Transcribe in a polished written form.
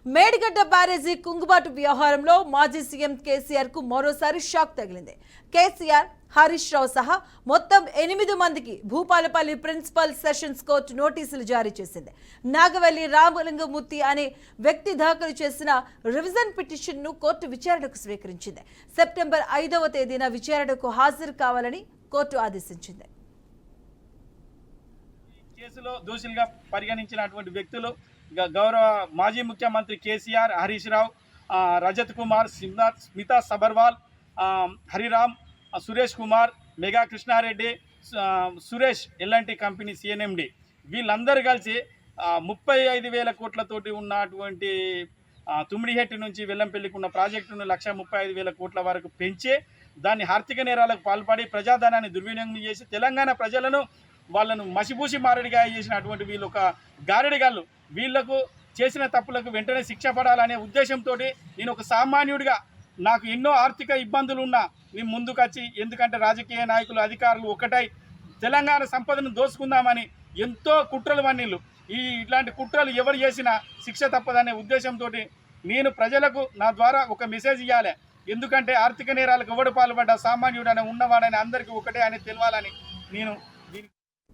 మేడిగడ్డ బ్యారేజీ కుంగుబాటు వ్యవహారంలో మాజీ సీఎం కేసీఆర్ కు మరోసారి షాక్ తగిలింది. కేసీఆర్, హరీష్ రావు సహా మొత్తం 8 మందికి భూపాలపల్లి ప్రిన్సిపల్ సెషన్స్ కోర్టు నోటీసులు జారీ చేసింది. నాగవల్లి రామలింగమూర్తి అనే వ్యక్తి దాఖలు చేసిన రివిజన్ పిటిషన్ ను కోర్టు విచారణకు స్వీకరించింది. సెప్టెంబర్ 5వ తేదీన విచారణకు హాజరు కావాలని కోర్టు ఆదేశించింది. కేసులో దోషులుగా పరిగణించినటువంటి వ్యక్తులు గౌరవ మాజీ ముఖ్యమంత్రి KCR, Harish Rao, Rajat Kumar, Smita Sabharwal, Hariram, Suresh Kumar, Megha Krishnareddy, Suresh LNT company CNMD వీళ్ళందరూ కలిసి 35,000 కోట్లతోటి ఉన్నటువంటి తుమ్మిడిహెట్టి నుంచి వెల్లంపల్లికి ఉన్న ప్రాజెక్టును 1,35,000 కోట్ల వరకు పెంచి దాన్ని ఆర్థిక నేరాలకు పాల్పడి ప్రజాధనాన్ని దుర్వినియోగం చేసి తెలంగాణ ప్రజలను వాళ్ళను మసిపూసి మారడిగా చేసినటువంటి వీళ్ళు ఒక గారడిగాళ్ళు. వీళ్లకు చేసిన తప్పులకు వెంటనే శిక్ష పడాలనే ఉద్దేశంతో నేను ఒక సామాన్యుడిగా నాకు ఎన్నో ఆర్థిక ఇబ్బందులు ఉన్నా మేము ముందుకు వచ్చి, ఎందుకంటే రాజకీయ నాయకులు అధికారులు ఒకటై తెలంగాణ సంపదను దోసుకుందామని ఎంతో కుట్రలు వన్నీళ్ళు. ఇట్లాంటి కుట్రలు ఎవరు చేసినా శిక్ష తప్పదనే ఉద్దేశంతో నేను ప్రజలకు నా ద్వారా ఒక మెసేజ్ ఇవ్వాలి. ఎందుకంటే ఆర్థిక నేరాలకు ఎవడు పాల్పడ్డా సామాన్యుడని ఉన్నవాడని అందరికీ ఒకటే అని తెలవాలని నేను